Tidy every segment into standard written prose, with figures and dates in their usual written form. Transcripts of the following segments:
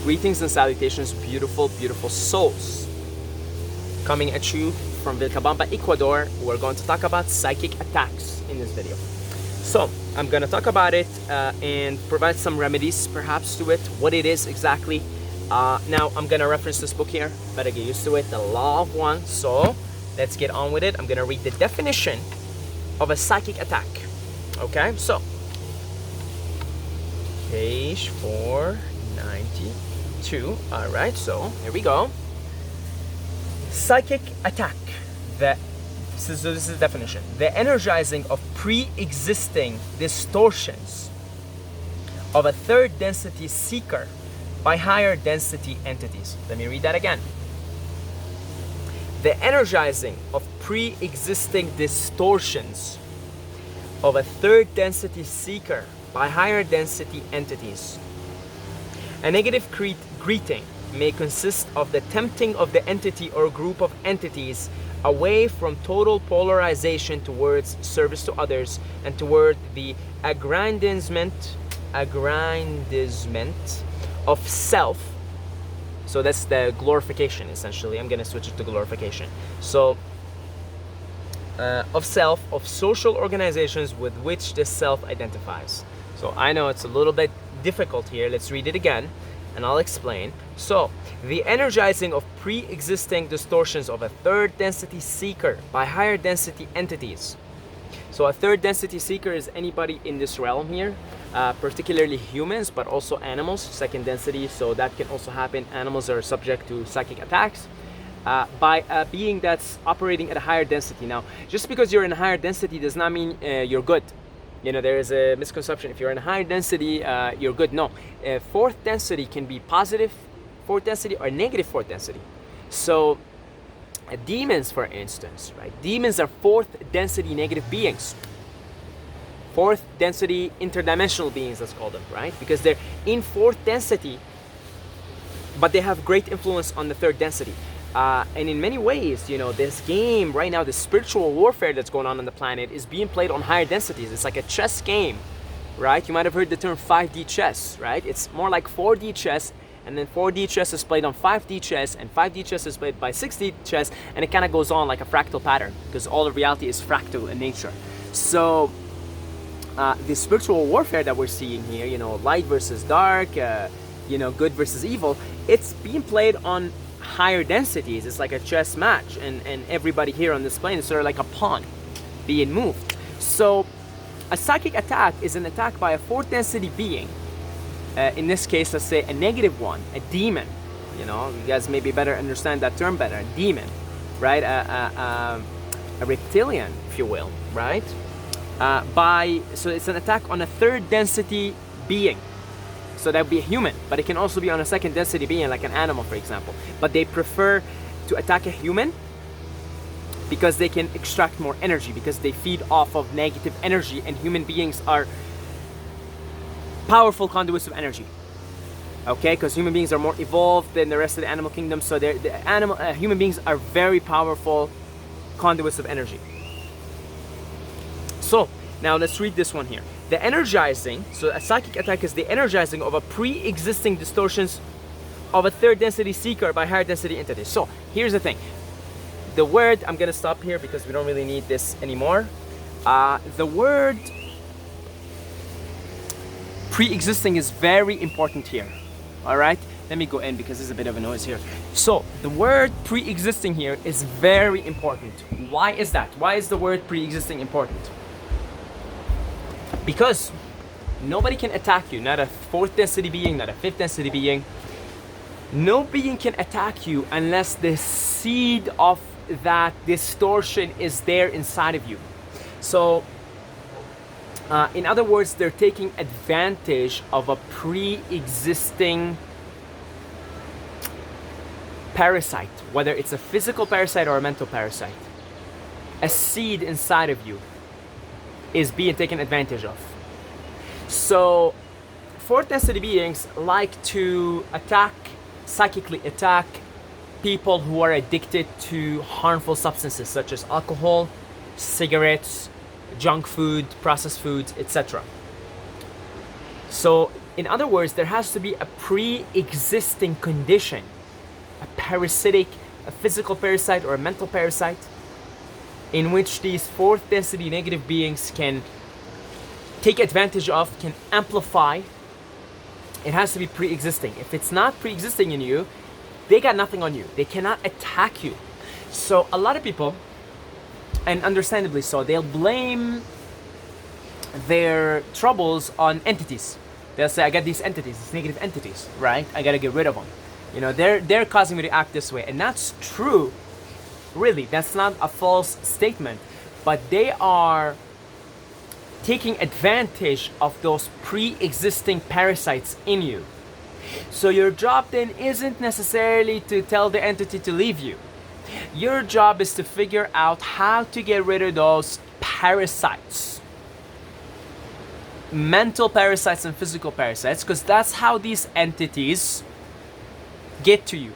Greetings and salutations, beautiful, beautiful souls. Coming at you from Vilcabamba, Ecuador. We're going to talk about psychic attacks in this video. So, I'm going to talk about it and provide some remedies perhaps to it, what it is exactly. Now, I'm going to reference this book here. Better get used to it, The Law of One. So, let's get on with it. I'm going to read the definition of a psychic attack. Okay, so, page 492. All right, so here we go. Psychic attack. This is the definition. The energizing of pre-existing distortions of a third density seeker by higher density entities. Let me read that again. The energizing of pre-existing distortions of a third density seeker by higher density entities. A negative greeting may consist of the tempting of the entity or group of entities away from total polarization towards service to others and toward the aggrandizement of self. So that's the glorification, essentially. I'm going to switch it to glorification. So of self, of social organizations with which the self identifies. So I know it's a little bit difficult here. Let's read it again and I'll explain. So, the energizing of pre-existing distortions of a third density seeker by higher density entities. So a third density seeker is anybody in this realm here, particularly humans, but also animals, second density, so that can also happen. Animals are subject to psychic attacks by a being that's operating at a higher density. Now, just because you're in a higher density does not mean you're good. You know, there is a misconception. If you're in a higher density, you're good. No, fourth density can be positive fourth density or negative fourth density. So, demons, for instance, right? Demons are fourth density negative beings. Fourth density interdimensional beings, let's call them, right? Because they're in fourth density, but they have great influence on the third density. And in many ways, you know, this game right now, the spiritual warfare that's going on the planet is being played on higher densities. It's like a chess game, right? You might have heard the term 5D chess, right? It's more like 4D chess, and then 4D chess is played on 5D chess, and 5D chess is played by 6D chess, and it kind of goes on like a fractal pattern, because all of reality is fractal in nature. So, the spiritual warfare that we're seeing here, you know, light versus dark, you know, good versus evil, it's being played on higher densities. It's like a chess match, and everybody here on this plane is sort of like a pawn being moved. So a psychic attack is an attack by a fourth density being, in this case, let's say a negative one, a demon. You know, you guys maybe better understand that term better. A demon, right? A reptilian, if you will, right? So it's an attack on a third density being. So that would be a human, but it can also be on a second density being, like an animal, for example. But they prefer to attack a human because they can extract more energy, because they feed off of negative energy, and human beings are powerful conduits of energy. Okay, because human beings are more evolved than the rest of the animal kingdom, so human beings are very powerful conduits of energy. So now let's read this one here. The energizing, so a psychic attack is the energizing of a pre-existing distortions of a third density seeker by higher density entities. So here's the thing. The word, I'm gonna stop here because we don't really need this anymore. The word pre-existing is very important here. All right, let me go in because there's a bit of a noise here. So the word pre-existing here is very important. Why is that? Why is the word pre-existing important? Because nobody can attack you, not a fourth density being, not a fifth density being. No being can attack you unless the seed of that distortion is there inside of you. So, in other words, they're taking advantage of a pre-existing parasite, whether it's a physical parasite or a mental parasite. A seed inside of you is being taken advantage of. So fourth density beings like to psychically attack people who are addicted to harmful substances such as alcohol, cigarettes, junk food, processed foods, etc. So In other words, there has to be a pre-existing condition, a parasitic, a physical parasite or a mental parasite, in which these fourth density negative beings can take advantage of, can amplify. It has to be pre-existing. If it's not pre-existing in you, they got nothing on you. They cannot attack you. So a lot of people, and understandably so, they'll blame their troubles on entities. They'll say, I got these entities, these negative entities, right? I gotta get rid of them. You know, they're causing me to act this way. And that's true, really. That's not a false statement. But they are taking advantage of those pre-existing parasites in you. So your job then isn't necessarily to tell the entity to leave you. Your job is to figure out how to get rid of those parasites. Mental parasites and physical parasites, because that's how these entities get to you.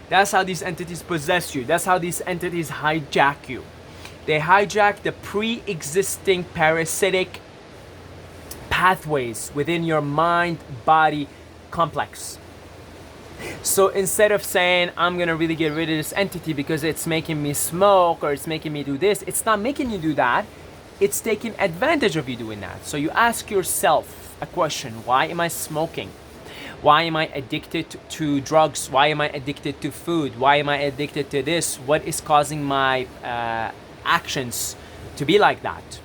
That's how these entities possess you. That's how these entities hijack you. They hijack the pre-existing parasitic pathways within your mind-body complex. So instead of saying, I'm gonna really get rid of this entity because it's making me smoke or it's making me do this, it's not making you do that. It's taking advantage of you doing that. So you ask yourself a question: why am I smoking? Why am I addicted to drugs? Why am I addicted to food? Why am I addicted to this? What is causing my actions to be like that?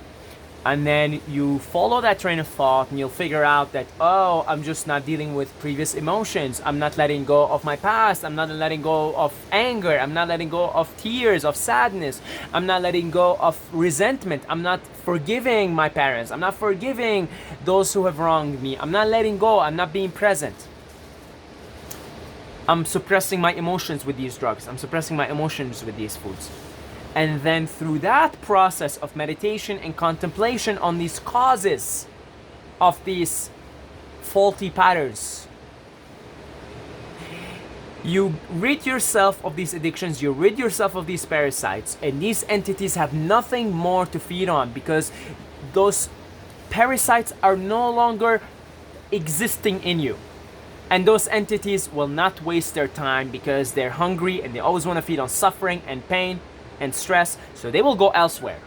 And then you follow that train of thought and you'll figure out that, oh, I'm just not dealing with previous emotions. I'm not letting go of my past. I'm not letting go of anger. I'm not letting go of tears, of sadness. I'm not letting go of resentment. I'm not forgiving my parents. I'm not forgiving those who have wronged me. I'm not letting go. I'm not being present. I'm suppressing my emotions with these drugs. I'm suppressing my emotions with these foods. And then through that process of meditation and contemplation on these causes of these faulty patterns, you rid yourself of these addictions, you rid yourself of these parasites, and these entities have nothing more to feed on because those parasites are no longer existing in you. And those entities will not waste their time because they're hungry and they always want to feed on suffering and pain and stress, so they will go elsewhere.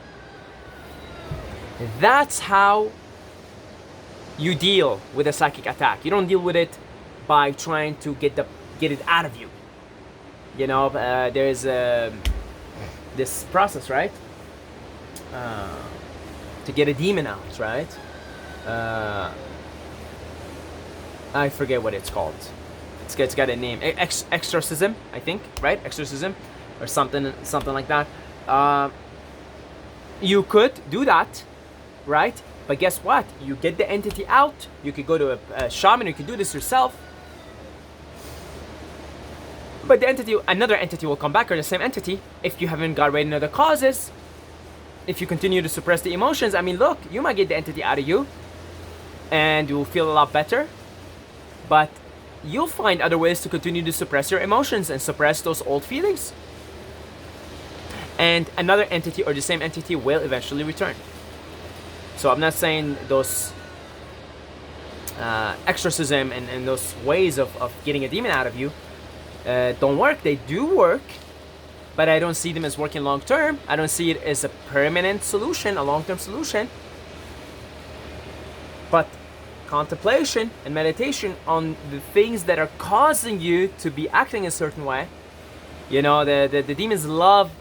That's how you deal with a psychic attack. You don't deal with it by trying to get it out of you. You know, there's this process, right? To get a demon out, right? I forget what it's called. It's got a name. Exorcism, I think, right? Exorcism. Or something like that. You could do that, right? But guess what? You get the entity out. You could go to a shaman. You could do this yourself. But another entity will come back, or the same entity, if you haven't got rid of the causes. If you continue to suppress the emotions, I mean, look, you might get the entity out of you, and you'll feel a lot better. But you'll find other ways to continue to suppress your emotions and suppress those old feelings. And another entity or the same entity will eventually return. So I'm not saying those exorcism and those ways of getting a demon out of you don't work. They do work, but I don't see them as working long term. I don't see it as a permanent solution, a long-term solution. But contemplation and meditation on the things that are causing you to be acting a certain way. You know, the demons love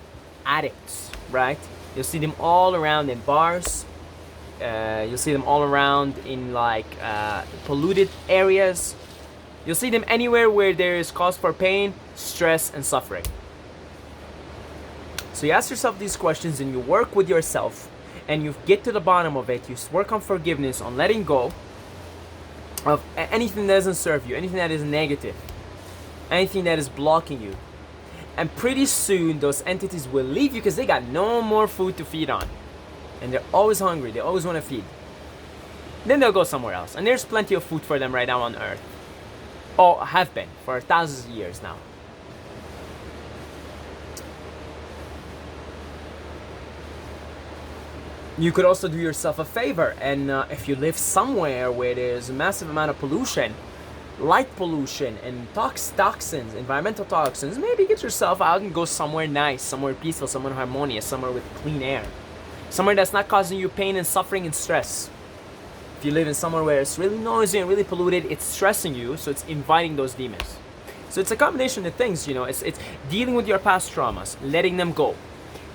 addicts, right? You'll see them all around in bars. You'll see them all around in like polluted areas. You'll see them anywhere where there is cause for pain, stress, and suffering. So you ask yourself these questions and you work with yourself and you get to the bottom of it. You work on forgiveness, on letting go of anything that doesn't serve you, anything that is negative, anything that is blocking you. And pretty soon those entities will leave you because they got no more food to feed on. And they're always hungry, they always want to feed. Then they'll go somewhere else. And there's plenty of food for them right now on Earth. Oh, have been for thousands of years now. You could also do yourself a favor, and if you live somewhere where there's a massive amount of pollution, light pollution and toxins, environmental toxins, maybe get yourself out and go somewhere nice, somewhere peaceful, somewhere harmonious, somewhere with clean air, somewhere that's not causing you pain and suffering and stress. If you live in somewhere where it's really noisy and really polluted, it's stressing you, so it's inviting those demons. So it's a combination of things, you know. It's dealing with your past traumas, letting them go,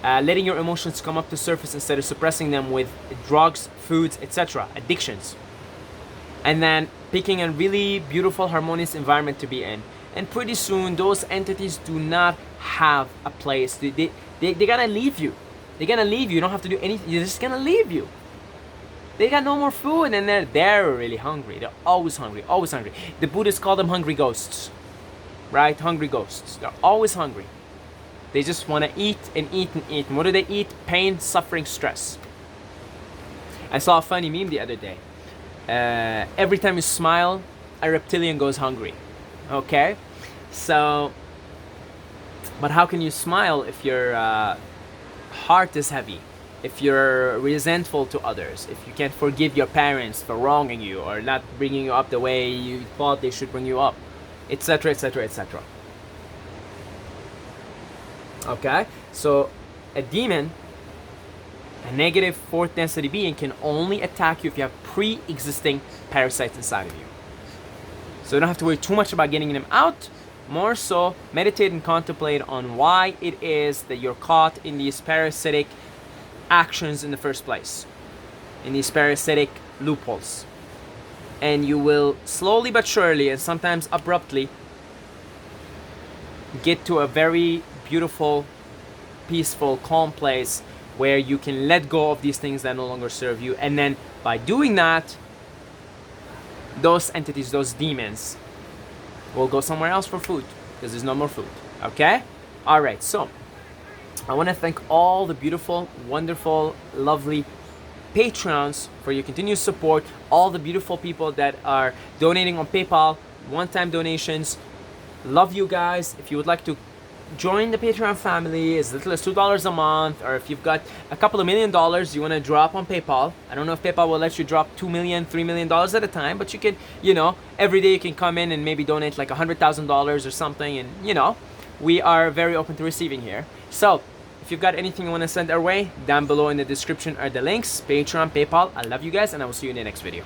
letting your emotions come up to surface instead of suppressing them with drugs, foods, etc., addictions. And then picking a really beautiful, harmonious environment to be in. And pretty soon, those entities do not have a place. They're gonna leave you. They're gonna leave you. You don't have to do anything. They're just gonna leave you. They got no more food, and they're really hungry. They're always hungry, always hungry. The Buddhists call them hungry ghosts, right? Hungry ghosts. They're always hungry. They just want to eat and eat and eat. And what do they eat? Pain, suffering, stress. I saw a funny meme the other day. Every time you smile, a reptilian goes hungry. Okay? So, but how can you smile if your heart is heavy? If you're resentful to others? If you can't forgive your parents for wronging you or not bringing you up the way you thought they should bring you up? Etc., etc., etc. Okay? So, a demon, a negative fourth density being, can only attack you if you have pre-existing parasites inside of you. So you don't have to worry too much about getting them out. More so, meditate and contemplate on why it is that you're caught in these parasitic actions in the first place, in these parasitic loopholes. And you will slowly but surely, and sometimes abruptly, get to a very beautiful, peaceful, calm place where you can let go of these things that no longer serve you. And then by doing that, those entities, those demons, will go somewhere else for food because there's no more food. Okay? All right. So I want to thank all the beautiful, wonderful, lovely Patreons for your continued support. All the beautiful people that are donating on PayPal, one-time donations. Love you guys. If you would like to join the Patreon family, as little as $2 a month, or if you've got a couple of $1 million you want to drop on PayPal. I don't know if PayPal will let you drop $2 million, $3 million at a time, but you can, you know, every day you can come in and maybe donate like $100,000 or something, and you know, we are very open to receiving here. So if you've got anything you want to send our way, down below in the description are the links, Patreon, PayPal. I love you guys, and I will see you in the next video.